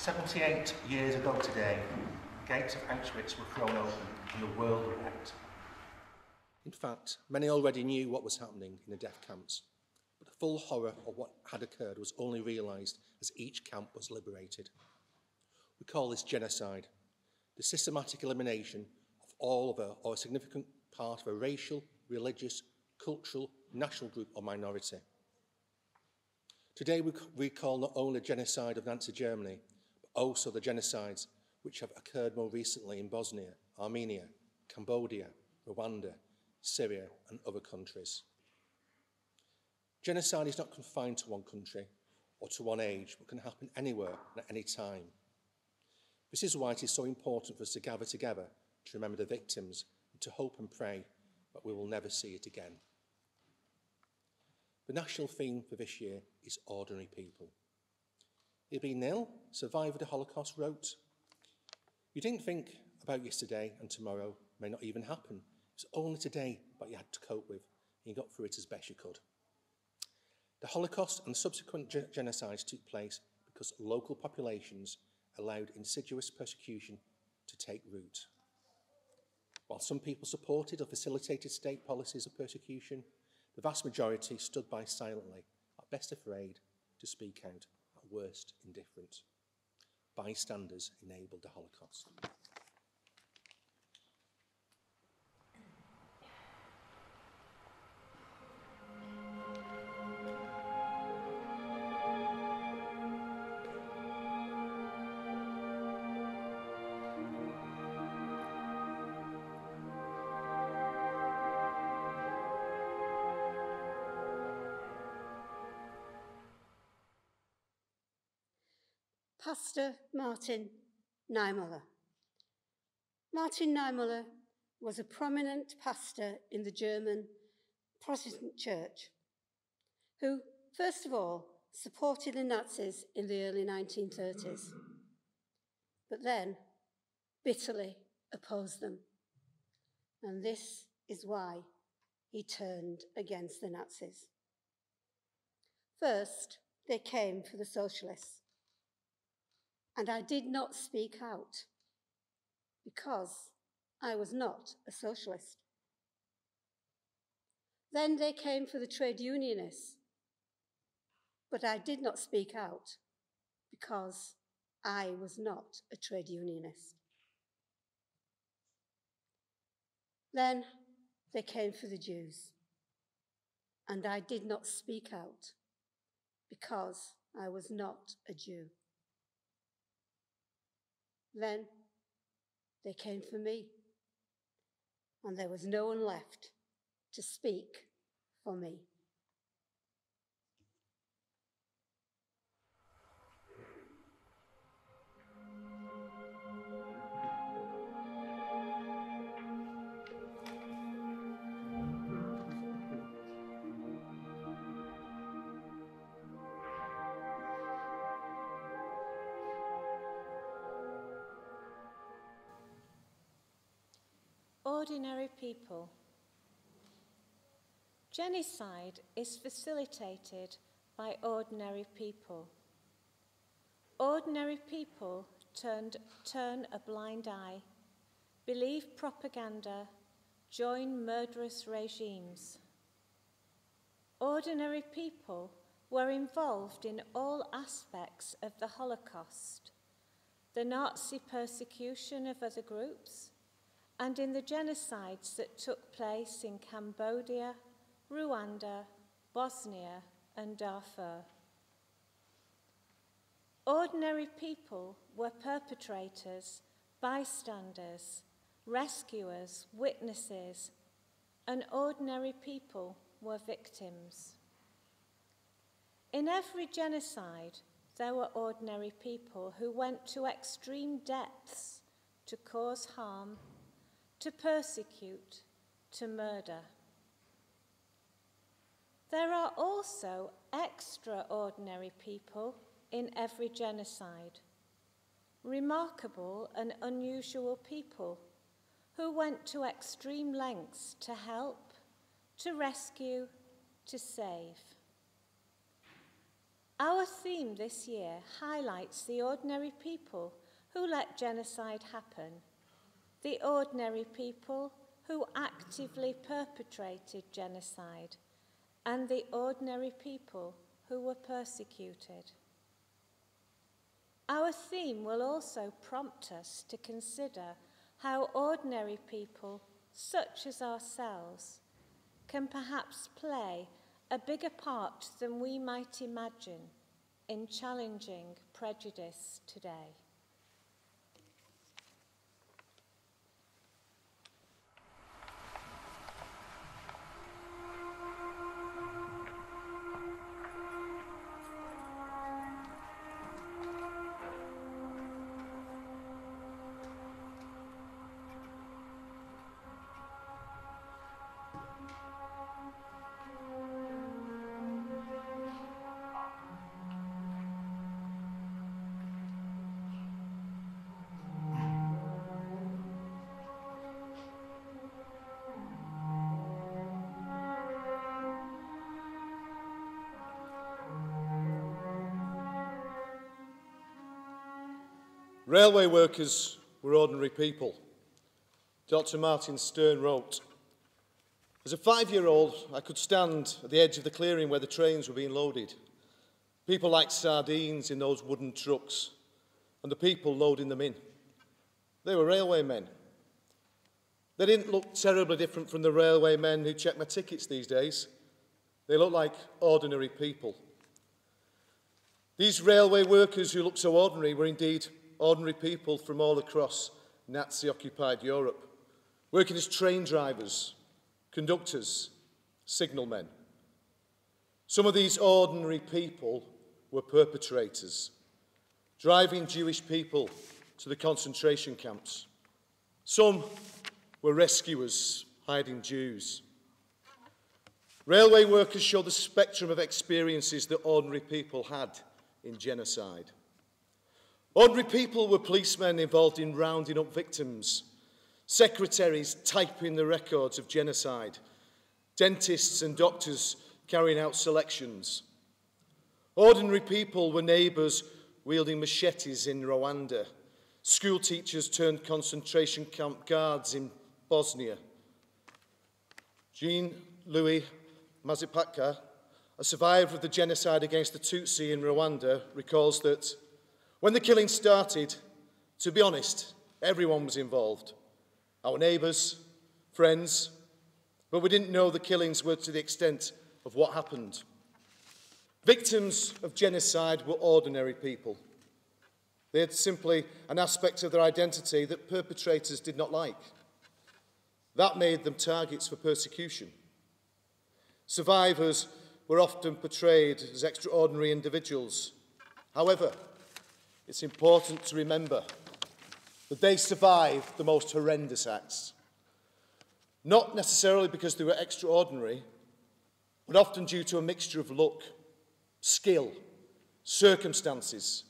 78 years ago today, the gates of Auschwitz were thrown open and the world wept. In fact, many already knew what was happening in the death camps, but the full horror of what had occurred was only realised as each camp was liberated. We call this genocide, the systematic elimination of all of or a significant part of a racial, religious, cultural, national group or minority. Today we recall not only the genocide of Nazi Germany, but also the genocides which have occurred more recently in Bosnia, Armenia, Cambodia, Rwanda, Syria and other countries. Genocide is not confined to one country or to one age, but can happen anywhere and at any time. This is why it is so important for us to gather together to remember the victims and to hope and pray that we will never see it again. The national theme for this year is ordinary people. Ibi Nil, survivor of the Holocaust, wrote, "You didn't think about yesterday and tomorrow may not even happen. It was only today that you had to cope with, and you got through it as best you could." The Holocaust and subsequent genocides took place because local populations allowed insidious persecution to take root. While some people supported or facilitated state policies of persecution, the vast majority stood by silently, at best afraid, to speak out, at worst indifferent. Bystanders enabled the Holocaust. Pastor Martin Niemöller. Martin Niemöller was a prominent pastor in the German Protestant Church who, first of all, supported the Nazis in the early 1930s, but then bitterly opposed them. And this is why he turned against the Nazis. First, they came for the socialists. And I did not speak out because I was not a socialist. Then they came for the trade unionists, but I did not speak out because I was not a trade unionist. Then they came for the Jews, and I did not speak out because I was not a Jew. Then they came for me, and there was no one left to speak for me. Ordinary people. Genocide is facilitated by ordinary people. Ordinary people turn a blind eye, believe propaganda, join murderous regimes. Ordinary people were involved in all aspects of the Holocaust, the Nazi persecution of other groups, and in the genocides that took place in Cambodia, Rwanda, Bosnia, and Darfur. Ordinary people were perpetrators, bystanders, rescuers, witnesses, and ordinary people were victims. In every genocide, there were ordinary people who went to extreme depths to cause harm, to persecute, to murder. There are also extraordinary people in every genocide, remarkable and unusual people who went to extreme lengths to help, to rescue, to save. Our theme this year highlights the ordinary people who let genocide happen, the ordinary people who actively perpetrated genocide, and the ordinary people who were persecuted. Our theme will also prompt us to consider how ordinary people, such as ourselves, can perhaps play a bigger part than we might imagine in challenging prejudice today. Railway workers were ordinary people. Dr. Martin Stern wrote, "As a 5-year-old, I could stand at the edge of the clearing where the trains were being loaded. People like sardines in those wooden trucks, and the people loading them in. They were railway men. They didn't look terribly different from the railway men who check my tickets these days. They looked like ordinary people. These railway workers who looked so ordinary were indeed ordinary people from all across Nazi-occupied Europe, working as train drivers, conductors, signalmen. Some of these ordinary people were perpetrators, driving Jewish people to the concentration camps. Some were rescuers, hiding Jews. Railway workers show the spectrum of experiences that ordinary people had in genocide. Ordinary people were policemen involved in rounding up victims, secretaries typing the records of genocide, dentists and doctors carrying out selections. Ordinary people were neighbours wielding machetes in Rwanda, school teachers turned concentration camp guards in Bosnia. Jean-Louis Mazimpaka, a survivor of the genocide against the Tutsi in Rwanda, recalls that when the killing started, to be honest, everyone was involved. Our neighbours, friends, but we didn't know the killings were to the extent of what happened. Victims of genocide were ordinary people. They had simply an aspect of their identity that perpetrators did not like. That made them targets for persecution. Survivors were often portrayed as extraordinary individuals. However, it's important to remember that they survived the most horrendous acts. Not necessarily because they were extraordinary, but often due to a mixture of luck, skill, circumstances,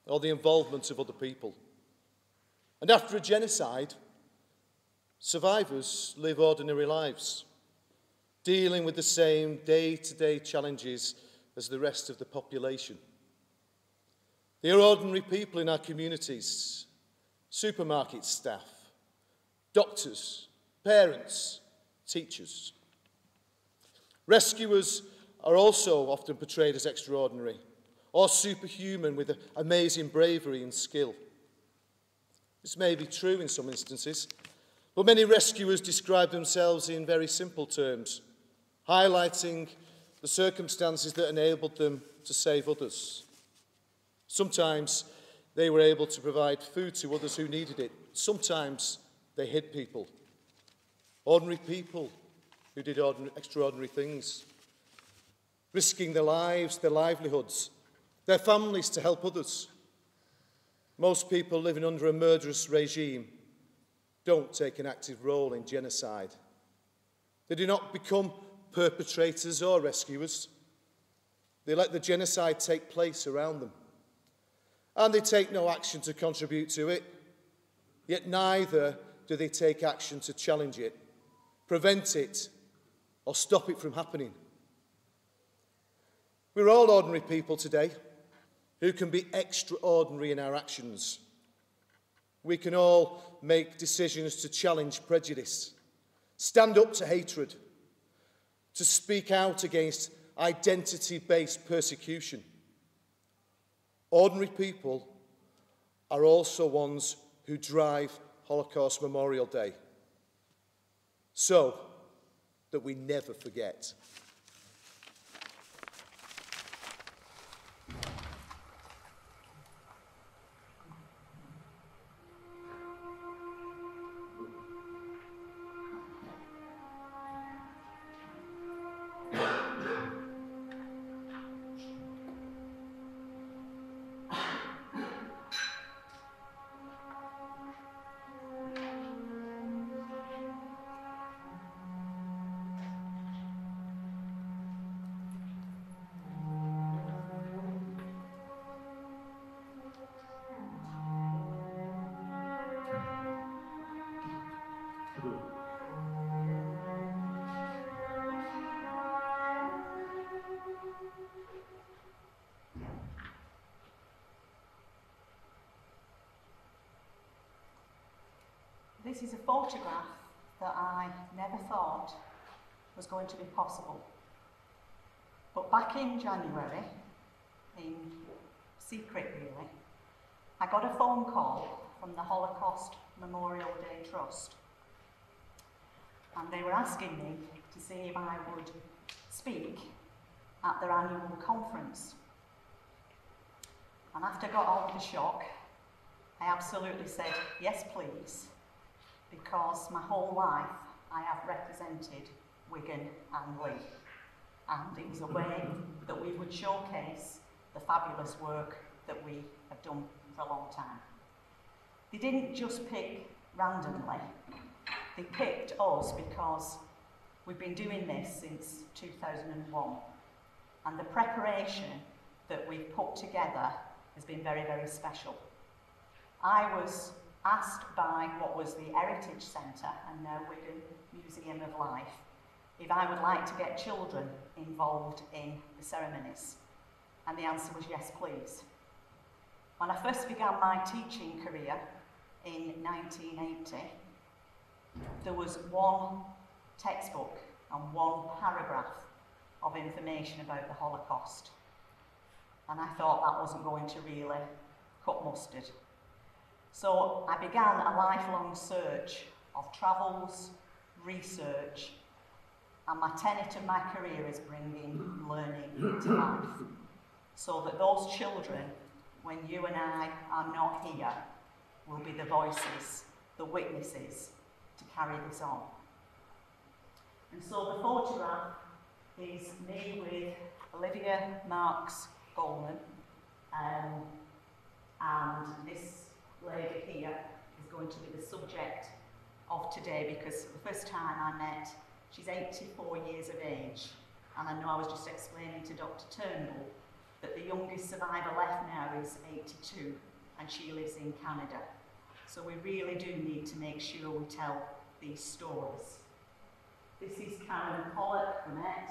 or the involvement of other people. And after a genocide, survivors live ordinary lives, dealing with the same day-to-day challenges as the rest of the population. They are ordinary people in our communities, supermarket staff, doctors, parents, teachers. Rescuers are also often portrayed as extraordinary or superhuman with amazing bravery and skill. This may be true in some instances, but many rescuers describe themselves in very simple terms, highlighting the circumstances that enabled them to save others. Sometimes they were able to provide food to others who needed it. Sometimes they hid people. Ordinary people who did extraordinary things, risking their lives, their livelihoods, their families to help others. Most people living under a murderous regime don't take an active role in genocide. They do not become perpetrators or rescuers. They let the genocide take place around them. And they take no action to contribute to it, yet neither do they take action to challenge it, prevent it, or stop it from happening. We're all ordinary people today who can be extraordinary in our actions. We can all make decisions to challenge prejudice, stand up to hatred, to speak out against identity-based persecution. Ordinary people are also ones who drive Holocaust Memorial Day, so that we never forget. This is a photograph that I never thought was going to be possible. But back in January, in secret really, I got a phone call from the Holocaust Memorial Day Trust. And they were asking me to see if I would speak at their annual conference. And after I got over the shock, I absolutely said, yes please, because my whole life I have represented Wigan and Leigh. And it was a way that we would showcase the fabulous work that we have done for a long time. They didn't just pick randomly, they picked us because we've been doing this since 2001. And the preparation that we've put together has been very, very special. I was asked by what was the Heritage Centre and now Wigan Museum of Life if I would like to get children involved in the ceremonies. And the answer was yes, please. When I first began my teaching career in 1980, there was one textbook and one paragraph of information about the Holocaust. And I thought that wasn't going to really cut mustard. So I began a lifelong search of travels, research, and my tenet of my career is bringing learning to life. So that those children, when you and I are not here, will be the voices, the witnesses to carry this on. And so the photograph is me with Olivia Marks Goldman, and this lady here is going to be the subject of today because the first time I met, she's 84 years of age, and I know I was just explaining to Dr. Turnbull that the youngest survivor left now is 82 and she lives in Canada. So we really do need to make sure we tell these stories. This is Karen Pollock Burnett,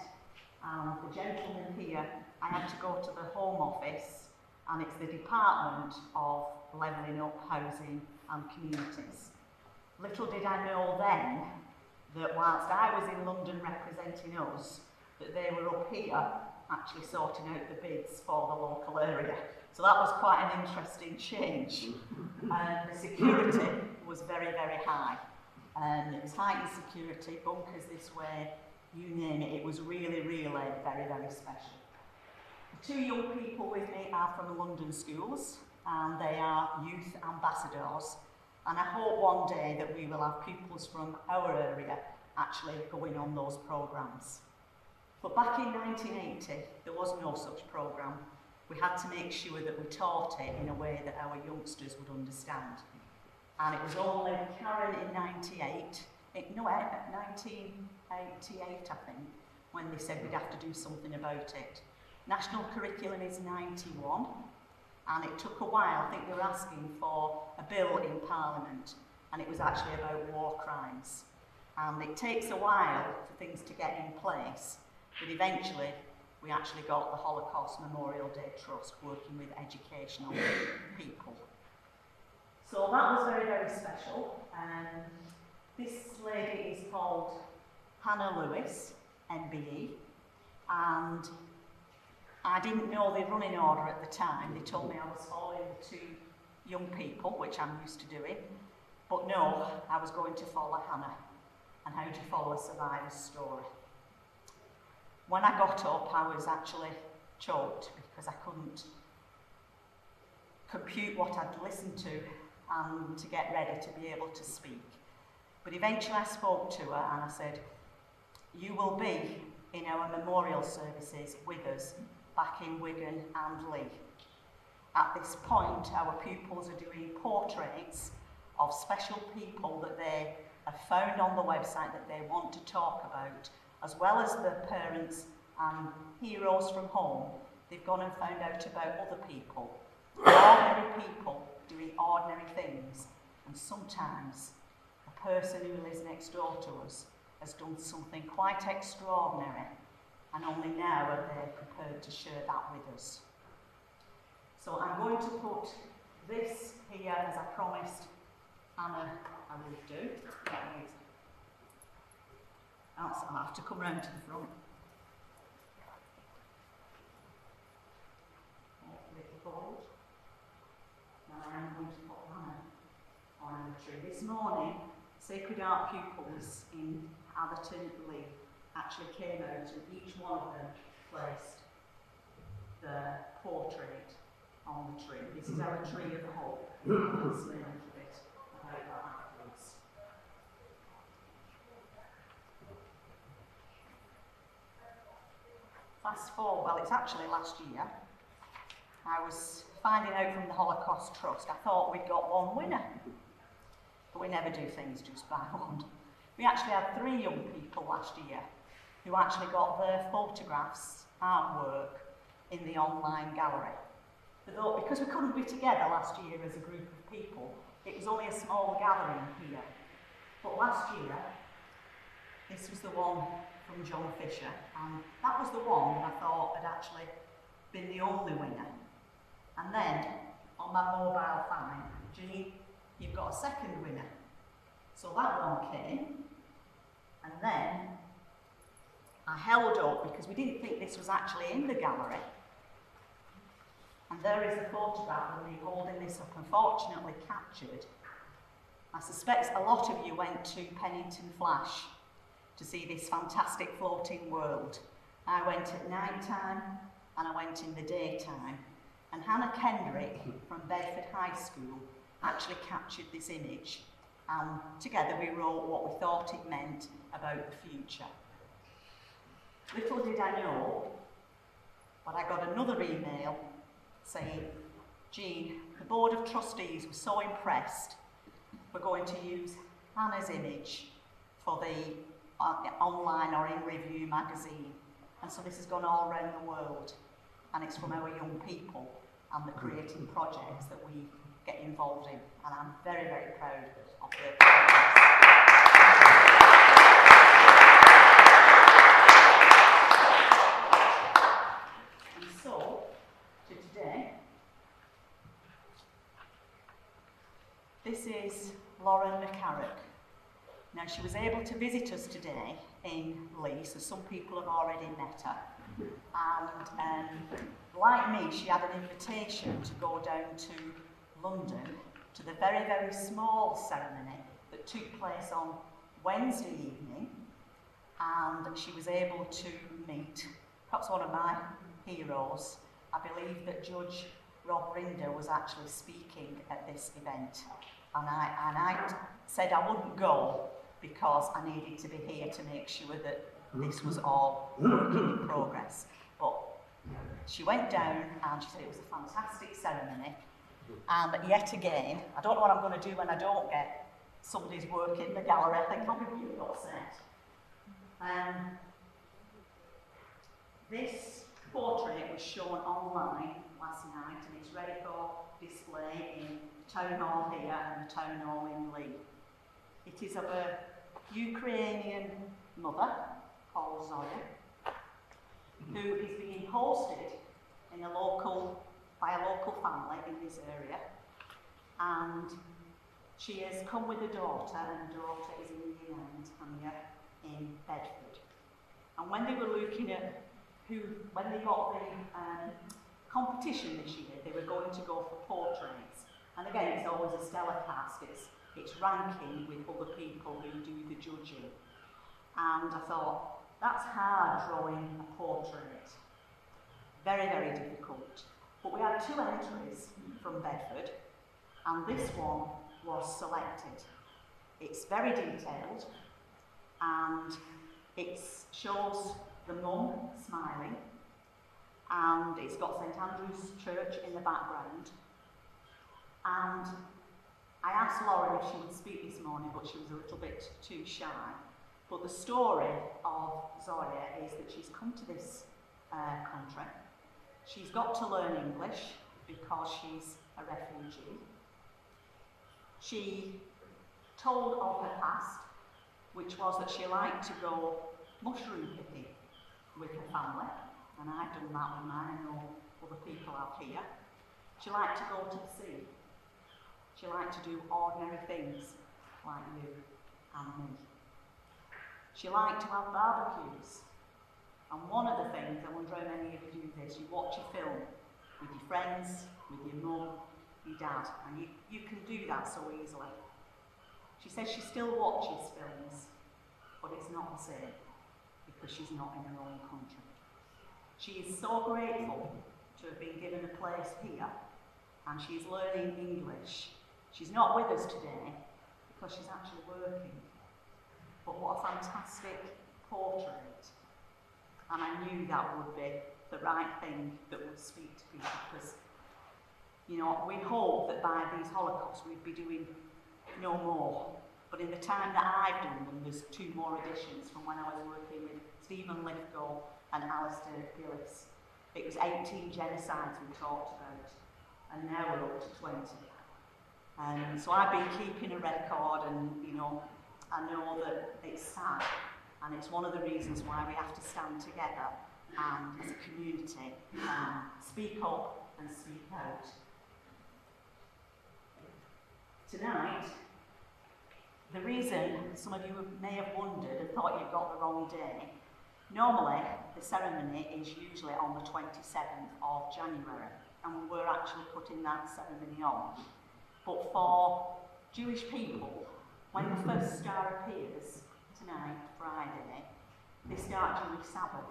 and the gentleman here, I had to go to the Home Office, and it's the Department of Levelling Up Housing and Communities. Little did I know then that whilst I was in London representing us, that they were up here actually sorting out the bids for the local area. So that was quite an interesting change. And the security was very, very high. And it was heightened security, bunkers this way, you name it. It was really, really very, very special. The two young people with me are from London schools, and they are youth ambassadors. And I hope one day that we will have pupils from our area actually going on those programmes. But back in 1980, there was no such programme. We had to make sure that we taught it in a way that our youngsters would understand. And it was only Karen in 1988, I think, when they said we'd have to do something about it. National curriculum is 91, and it took a while. I think they were asking for a bill in Parliament, and it was actually about war crimes. And it takes a while for things to get in place, but eventually we actually got the Holocaust Memorial Day Trust working with educational people. So that was very, very special. This lady is called Hannah Lewis, MBE, and I didn't know the running order at the time. They told me I was following the two young people, which I'm used to doing, but no, I was going to follow Hannah. And how do you follow a survivor's story? When I got up, I was actually choked because I couldn't compute what I'd listened to and to get ready to be able to speak. But eventually I spoke to her and I said, you will be in our memorial services with us back in Wigan and Leigh. At this point, our pupils are doing portraits of special people that they have found on the website that they want to talk about, as well as the parents and heroes from home. They've gone and found out about other people, ordinary people doing ordinary things, and sometimes the person who lives next door to us has done something quite extraordinary, and only now are they prepared to share that with us. So I'm going to put this here, as I promised Anna I would do. I'll have to come round to the front. Little fold. Now I'm going to put Hannah on the tree. This morning, Sacred Heart pupils in Atherton, Leigh, actually came out and each one of them placed the portrait on the tree. This is our tree of hope. I'll explain a little bit about that afterwards. Fast forward, well, it's actually last year. I was finding out from the Holocaust Trust, I thought we'd got one winner. But we never do things just by one. We actually had 3 young people last year who actually got their photographs, artwork, in the online gallery. But because we couldn't be together last year as a group of people, it was only a small gathering here. But last year, this was the one from John Fisher, and that was the one that I thought had actually been the only winner. And then, on my mobile phone, Jean, you've got a second winner. So that one came, and then I held up, because we didn't think this was actually in the gallery, and there is a photograph of me holding this up, unfortunately captured. I suspect a lot of you went to Pennington Flash to see this fantastic floating world. I went at night time and I went in the daytime. And Hannah Kendrick from Bedford High School actually captured this image, and together we wrote what we thought it meant about the future. Little did I know, but I got another email saying, Jean, the Board of Trustees was so impressed, we're going to use Hannah's image for the online or in Review magazine. And so this has gone all around the world, and it's from our young people and the creative projects that we get involved in, and I'm very, very proud of their projects. And so, to today, this is Lauren McCarrick. Now, she was able to visit us today in Leigh, so some people have already met her. And like me, she had an invitation to go down to London to the very, very small ceremony that took place on Wednesday evening, and she was able to meet perhaps one of my heroes. I believe that Judge Rob Rinder was actually speaking at this event, and I said I wouldn't go because I needed to be here to make sure that this was all working in progress. But she went down and she said it was a fantastic ceremony. And yet again, I don't know what I'm going to do when I don't get somebody's work in the gallery. I think I'll be really upset. This portrait was shown online last night, and it's ready for display in Town Hall here and the Town Hall in Leigh. It is of a Ukrainian mother called Zoya. who is being hosted in by a local family in this area. And she has come with a daughter, and the daughter is in the end here in Bedford. And when they were looking at when they got the competition this year, they were going to go for portraits. And again, it's always a stellar cast. It's ranking with other people who do the judging. And I thought, that's hard drawing a portrait. Very, very difficult. But we had 2 entries from Bedford, and this one was selected. It's very detailed, and it shows the mum smiling, and it's got St Andrew's Church in the background. And I asked Lauren if she would speak this morning, but she was a little bit too shy. But the story of Zoya is that she's come to this country. She's got to learn English because she's a refugee. She told of her past, which was that she liked to go mushroom picking with her family, and I've done that with mine. I know other people have here. She liked to go to the sea. She liked to do ordinary things like you and me. She liked to have barbecues. And one of the things, I wonder how many of you do this, you watch a film with your friends, with your mum, your dad, and you can do that so easily. She says she still watches films, but it's not the same because she's not in her own country. She is so grateful to have been given a place here, and she's learning English. She's not with us today because she's actually working. But what a fantastic portrait. And I knew that would be the right thing that would speak to people, because, you know, we hope that by these Holocausts we'd be doing no more. But in the time that I've done them, there's 2 more editions from when I was working with Stephen Lithgow and Alistair Gillis. It was 18 genocides we talked about, and now we're up to 20. So I've been keeping a record, and, you know, I know that it's sad, and it's one of the reasons why we have to stand together and, as a community, speak up and speak out. Tonight, the reason some of you may have wondered and thought you've got the wrong day, normally the ceremony is usually on the 27th of January, and we're actually putting that ceremony on. But for Jewish people, when the first star appears tonight, Friday, they start Jewish Sabbath.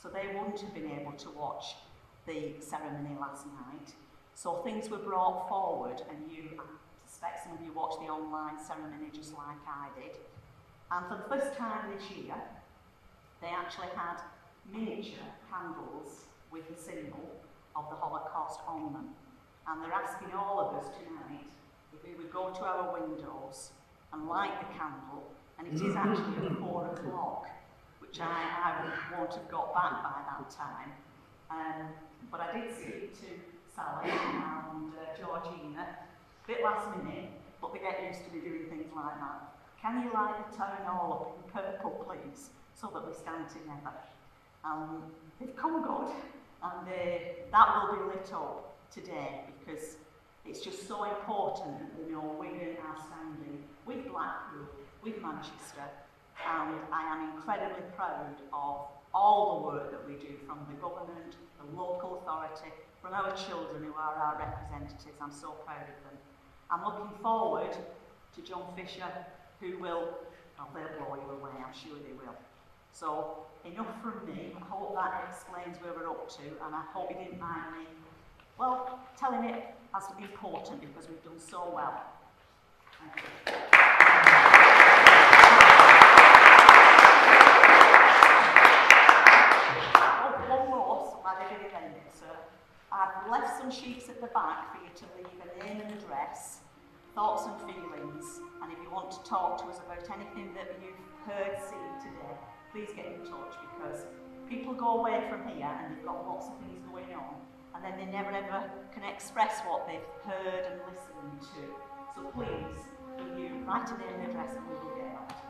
So they wouldn't have been able to watch the ceremony last night. So things were brought forward, and I suspect some of you watched the online ceremony just like I did. And for the first time this year, they actually had miniature candles with the symbol of the Holocaust on them. And they're asking all of us tonight if we would go to our windows and light the candle, and it is actually at 4 o'clock, which I won't have got back by that time. But I did speak to Sally and Georgina, a bit last minute, but they get used to me doing things like that. Can you light the town hall up in purple, please, so that we stand together? They've come good, and that will be lit up today, because it's just so important that we know Wigan are standing with Blackpool, with Manchester, and I am incredibly proud of all the work that we do from the government, the local authority, from our children who are our representatives. I'm so proud of them. I'm looking forward to John Fisher, who will, they'll blow you away, I'm sure they will. So, enough from me. I hope that explains where we're up to, and I hope you didn't mind me, well, telling it as important, because we've done so well. Thank you. One more, so I didn't end it, sir. I've left some sheets at the back for you to leave a name and address, thoughts and feelings, and if you want to talk to us about anything that you've heard, seen today, please get in touch, because people go away from here and they've got lots of things going on, and then they never ever can express what they've heard and listened to. So please, will you write a name and address, and we will get back to you.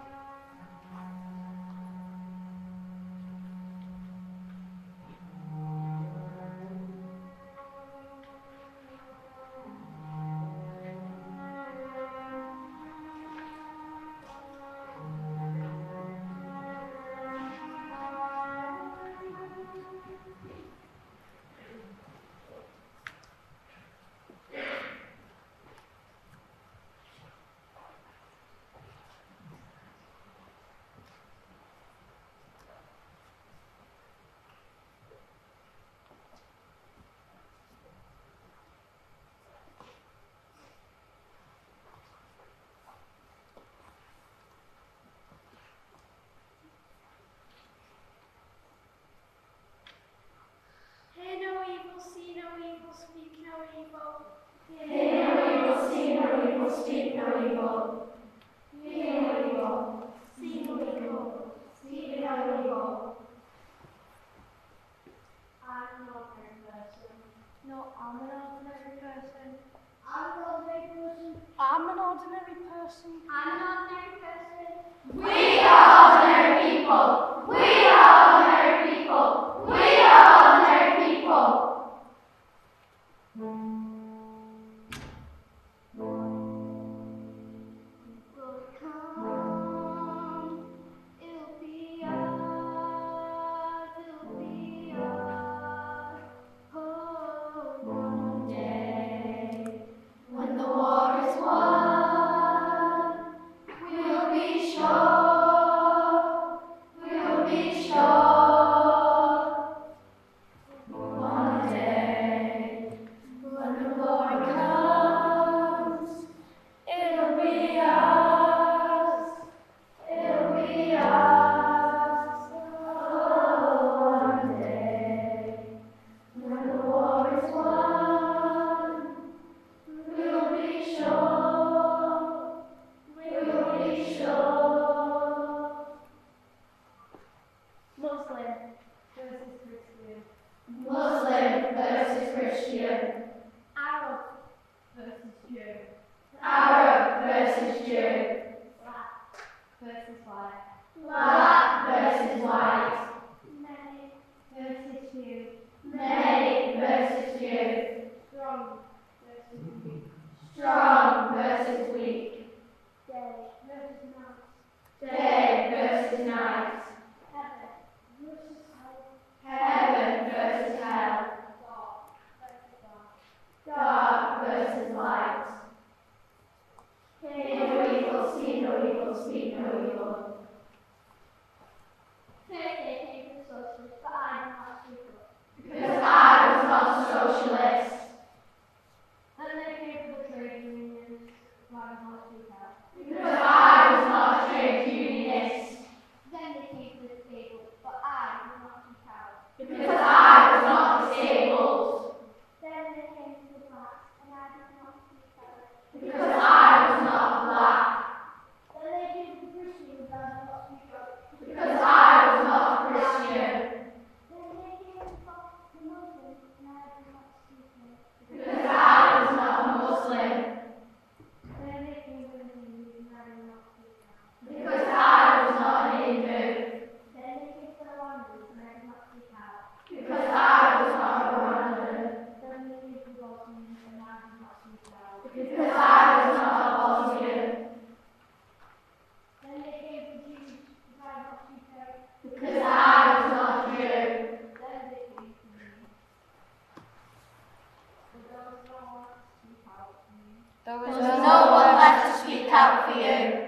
There was no one left to speak out for you.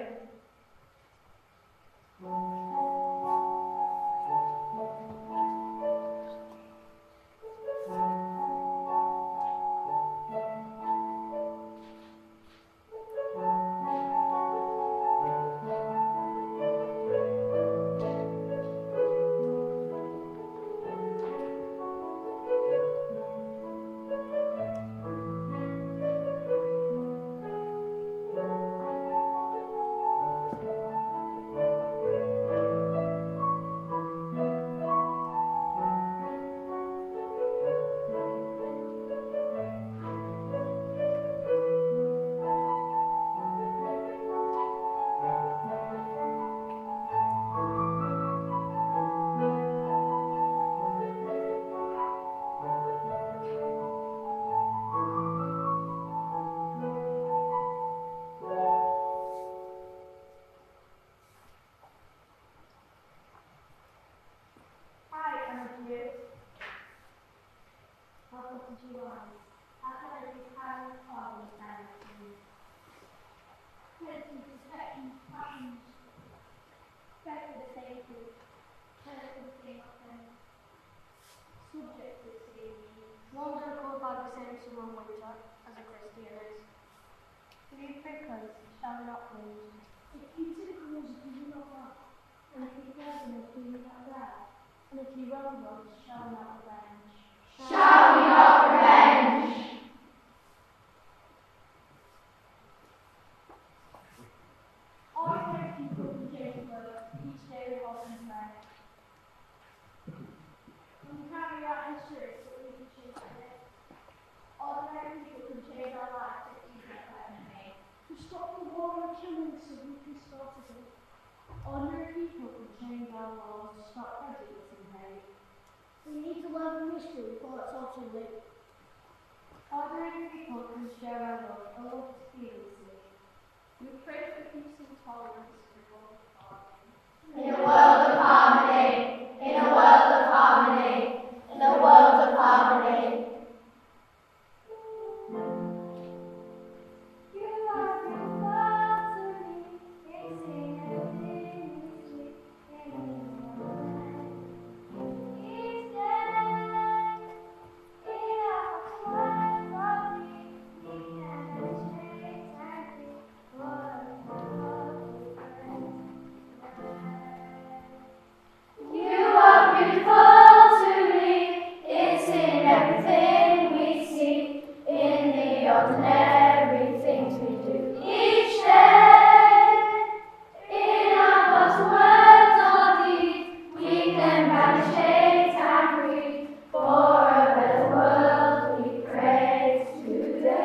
Shall we not revenge? Ordinary people can change our laws to stop prejudice and hate. We need to learn from history before it's all too late. Ordinary people can share our love fearlessly. We pray for peace and tolerance in the world of harmony. In a world of harmony, in a world of harmony, in a world of harmony. You are the world to me, it's in everything we see, in the moment. Each day, in our world of me, we can change and be what we You are beautiful to me, it's in everything we see, in the ordinary things we do each day. In our thoughts, words or deeds, we can banish hate and greed, for a better world we pray today.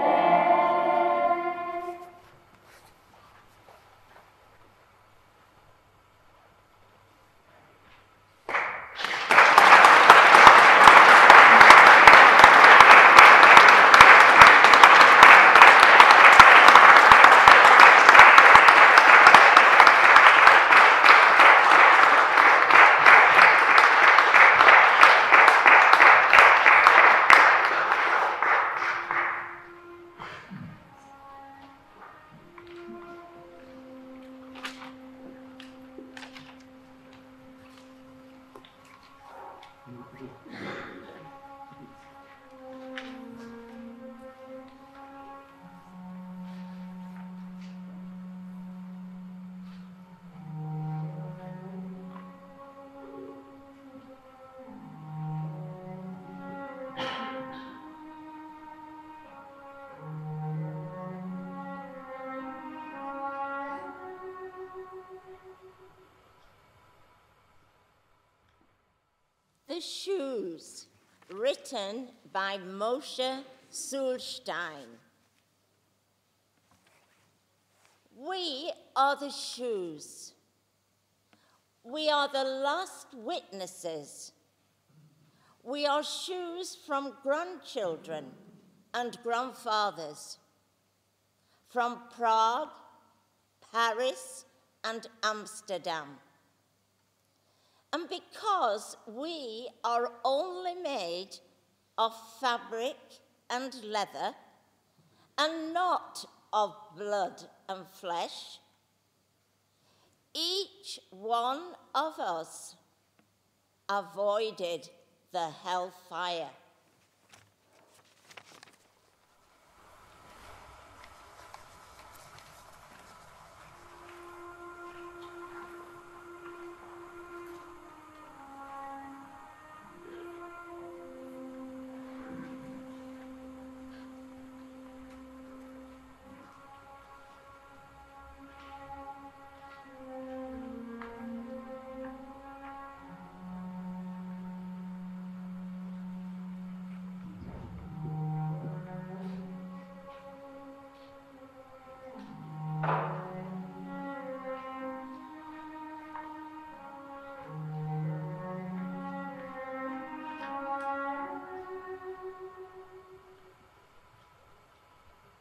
The Shoes, written by Moshe Sulstein. We are the shoes. We are the last witnesses. We are shoes from grandchildren and grandfathers, from Prague, Paris, and Amsterdam. And because we are only made of fabric and leather, and not of blood and flesh, each one of us avoided the hellfire.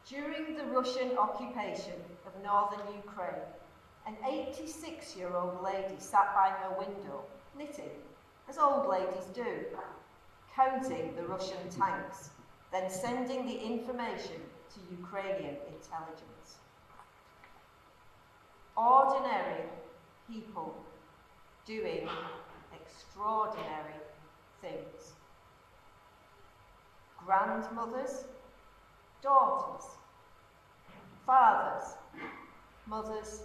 During the Russian occupation of northern Ukraine, an 86-year-old lady sat by her window, knitting, as old ladies do, counting the Russian tanks, then sending the information to Ukrainian intelligence. Ordinary people doing extraordinary things. Grandmothers, daughters, fathers, mothers,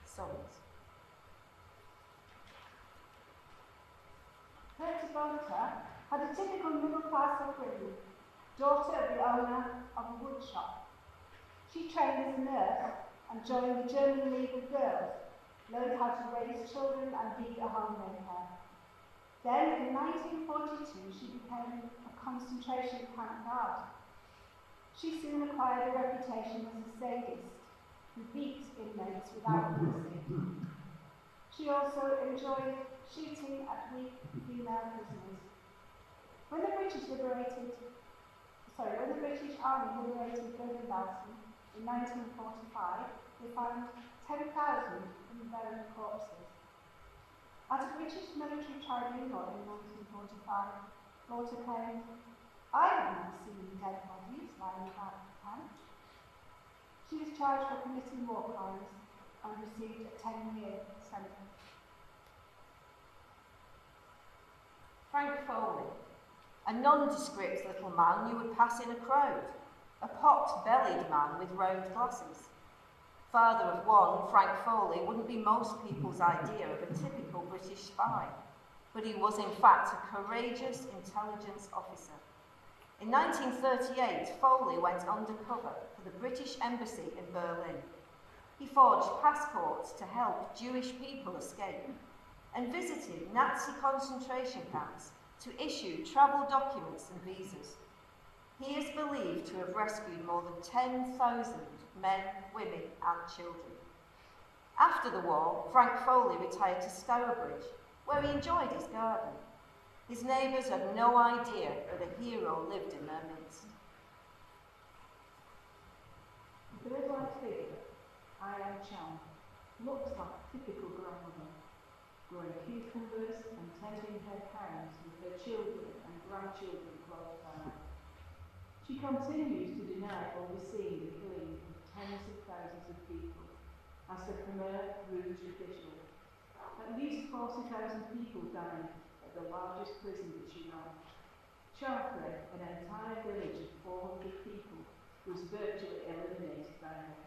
sons. Bertie Bonta had a typical middle-class upbringing, daughter of the owner of a wood shop. She trained as a nurse and joined the German League of Girls, learned how to raise children and be a homemaker. Then, in 1942, she became a concentration camp guard. She soon acquired a reputation as a sadist who beat inmates without mercy. She also enjoyed shooting at weak female prisoners. When the British Army liberated Bergen-Belsen in 1945, they found 10,000 unburied corpses. At a British military tribunal in 1945, Laughter claimed, "I have not seen dead bodies lying about the camp." She was charged for committing war crimes and received a 10-year sentence. Frank Foley, a nondescript little man you would pass in a crowd, a pot-bellied man with round glasses. Father of one, Frank Foley wouldn't be most people's idea of a typical British spy, but he was in fact a courageous intelligence officer. In 1938, Foley went undercover for the British Embassy in Berlin. He forged passports to help Jewish people escape and visited Nazi concentration camps to issue travel documents and visas. He is believed to have rescued more than 10,000 men, women and children. After the war, Frank Foley retired to Stourbridge, where he enjoyed his garden. His neighbours had no idea that a hero lived in their midst. The bird-like figure, I am Chan, looks like a typical grandmother, growing cucumbers and tending her cows with her children and grandchildren close by. She continues to deny overseeing the killing of tens of thousands of people as the Khmer Rouge official. At least 40,000 people died at the largest prison that she ran. Chartres, an entire village of 400 people, was virtually eliminated by her.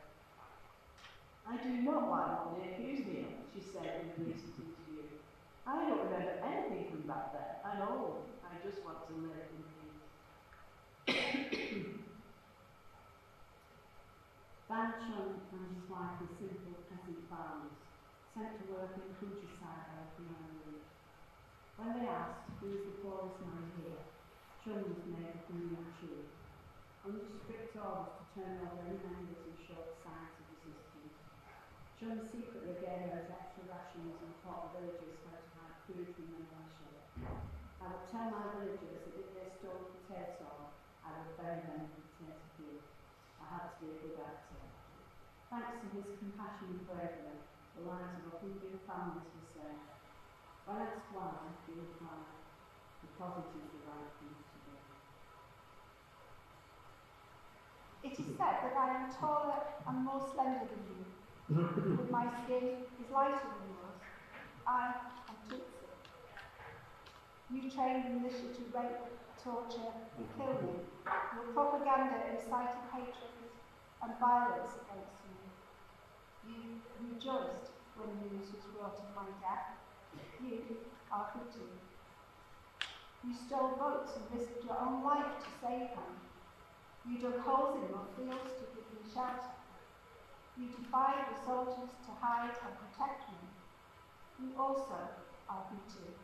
"I do not like what they accuse me of," she said in a recent interview. "I don't remember anything from back then. I'm old. I just want to live in peace." Ban Chung and his wife were simple peasant farmers, sent to work in the countryside by a Khmer Rouge. When they asked who is the poorest man here, Chung was made of the new truth. Under strict orders to turn over any members who showed signs of resistance, Chung secretly gave out extra rations and taught the villagers how to hide food from the militia. "I would tell my villagers that if they stole potato, I would bury them in potato field. I had to be a good actor." Thanks to his compassion and bravery, the lives of 100 families were saved. When asked why, he replied, "Because it is the right thing to do." It is said that I am taller and more slender than you, but my skin is lighter than yours. I am Tutsi. You trained the militia to rape, torture, and kill me. Your propaganda incited hatred and violence against me. You rejoiced when news was brought of my death. You are Hutu. You stole votes and risked your own life to save them. You dug holes in your fields to give me shelter. You defied the soldiers to hide and protect me. You also are Hutu.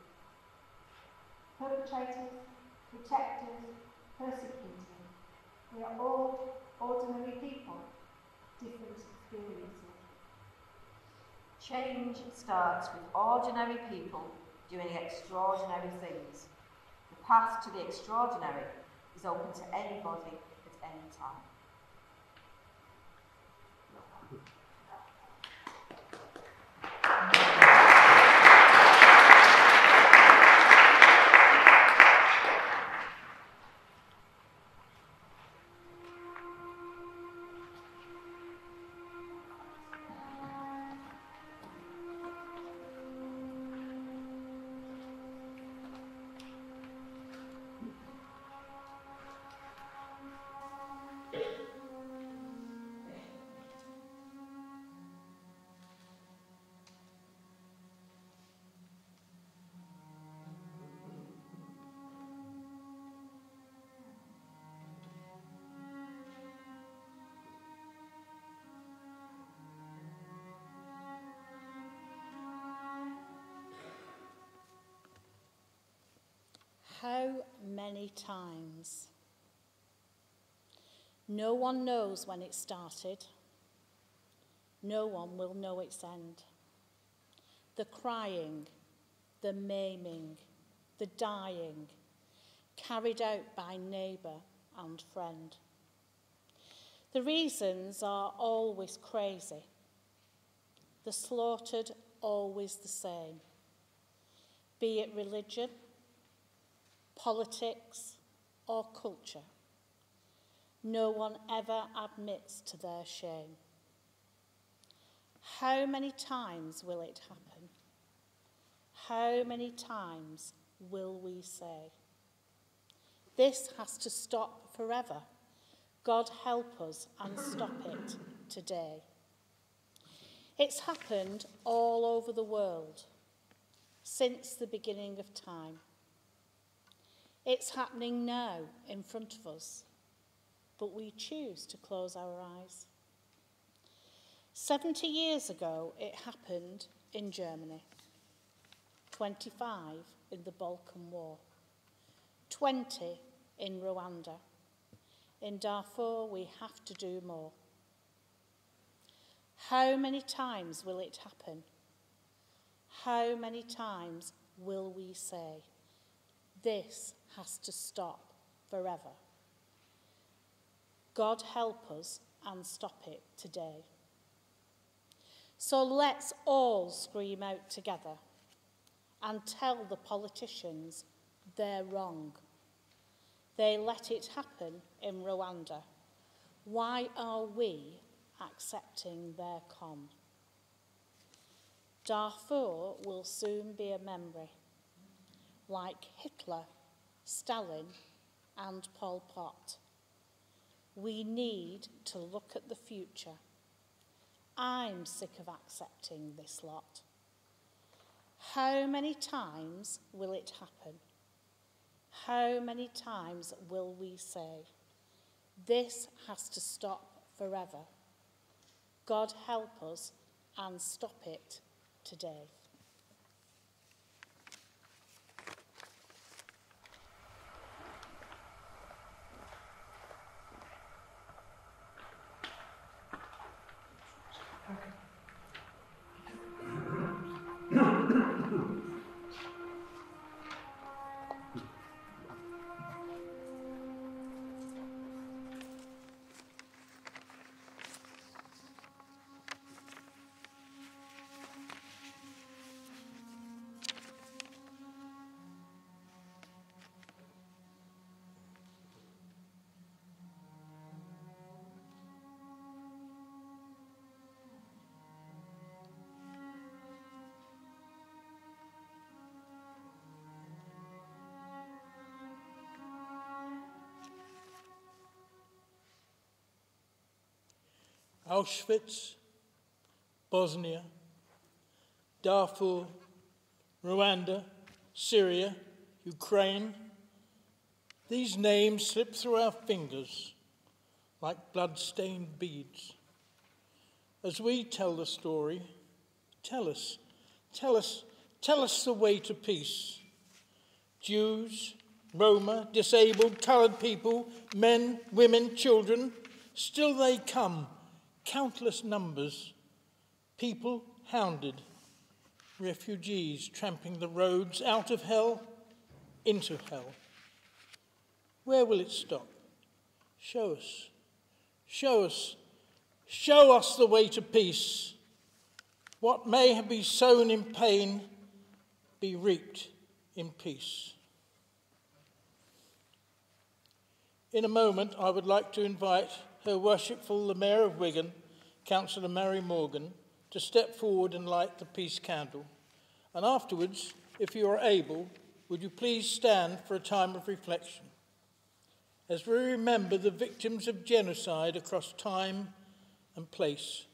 Perpetrators, protectors, persecutors, we are all ordinary people, different experiences. Change starts with ordinary people doing extraordinary things. The path to the extraordinary is open to anybody at any time. How many times? No one knows when it started. No one will know its end. the crying, the maiming, the dying, carried out by neighbour and friend. The reasons are always crazy, the slaughtered always the same, be it religion, politics, or culture. No one ever admits to their shame. How many times will it happen? How many times will we say? This has to stop forever. God help us and stop it today. It's happened all over the world since the beginning of time. It's happening now in front of us, but we choose to close our eyes. 70 years ago, it happened in Germany. 25 in the Balkan War. 20 in Rwanda. In Darfur, we have to do more. How many times will it happen? How many times will we say, this has to stop forever? God help us and stop it today. So let's all scream out together and tell the politicians they're wrong. They let it happen in Rwanda. Why are we accepting their con? Darfur will soon be a memory, like Hitler, Stalin, and Pol Pot. We need to look at the future. I'm sick of accepting this lot. How many times will it happen? How many times will we say, this has to stop forever? God help us and stop it today. Auschwitz, Bosnia, Darfur, Rwanda, Syria, Ukraine. These names slip through our fingers like blood-stained beads. As we tell the story, tell us the way to peace. Jews, Roma, disabled, coloured people, men, women, children, still they come, countless numbers, people hounded, refugees tramping the roads out of hell into hell. Where will it stop? Show us, show us, show us the way to peace. What may be sown in pain, be reaped in peace. In a moment, I would like to invite Her Worshipful the Mayor of Wigan, Councillor Mary Morgan, to step forward and light the peace candle. And afterwards, if you are able, would you please stand for a time of reflection as we remember the victims of genocide across time and place,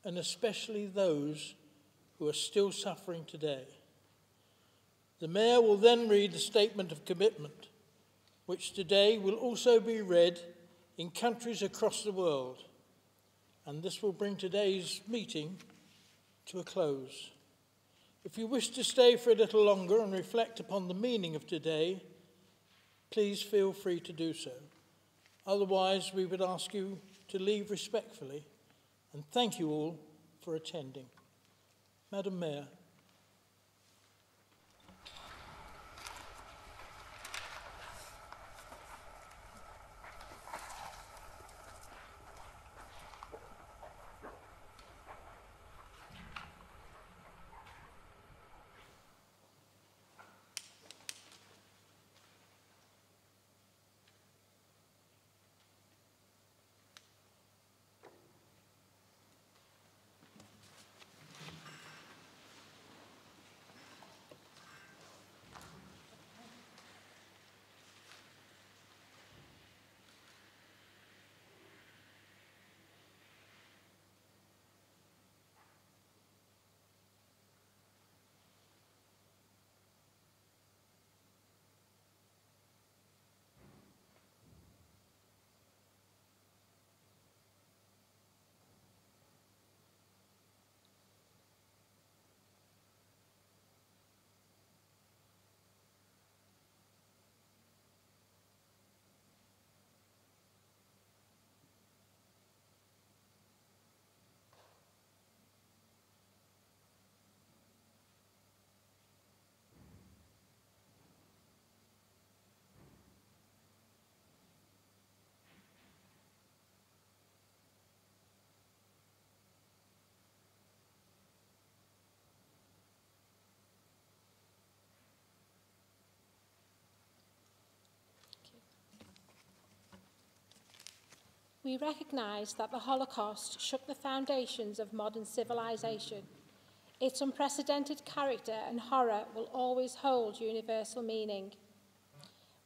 and especially those who are still suffering today. The Mayor will then read the statement of commitment, which today will also be read in countries across the world, and this will bring today's meeting to a close. If you wish to stay for a little longer and reflect upon the meaning of today, please feel free to do so. Otherwise, we would ask you to leave respectfully, and thank you all for attending. Madam Mayor, We recognise that the Holocaust shook the foundations of modern civilization. Its unprecedented character and horror will always hold universal meaning.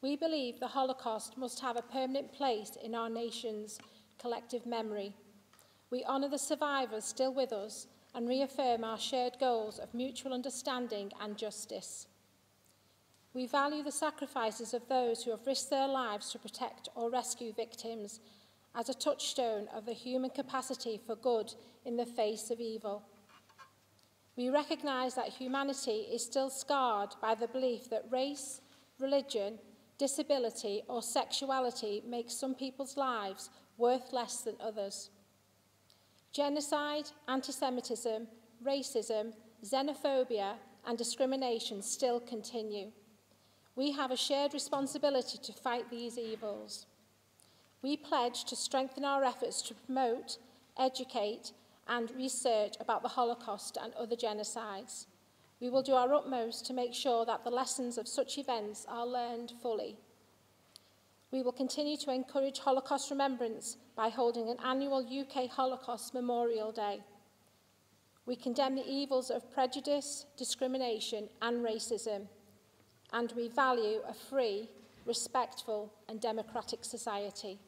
We believe the Holocaust must have a permanent place in our nation's collective memory. We honour the survivors still with us and reaffirm our shared goals of mutual understanding and justice. We value the sacrifices of those who have risked their lives to protect or rescue victims as a touchstone of the human capacity for good in the face of evil. We recognise that humanity is still scarred by the belief that race, religion, disability or sexuality makes some people's lives worth less than others. Genocide, anti-Semitism, racism, xenophobia and discrimination still continue. We have a shared responsibility to fight these evils. We pledge to strengthen our efforts to promote, educate and research about the Holocaust and other genocides. We will do our utmost to make sure that the lessons of such events are learned fully. We will continue to encourage Holocaust remembrance by holding an annual UK Holocaust Memorial Day. We condemn the evils of prejudice, discrimination and racism, and we value a free, respectful and democratic society.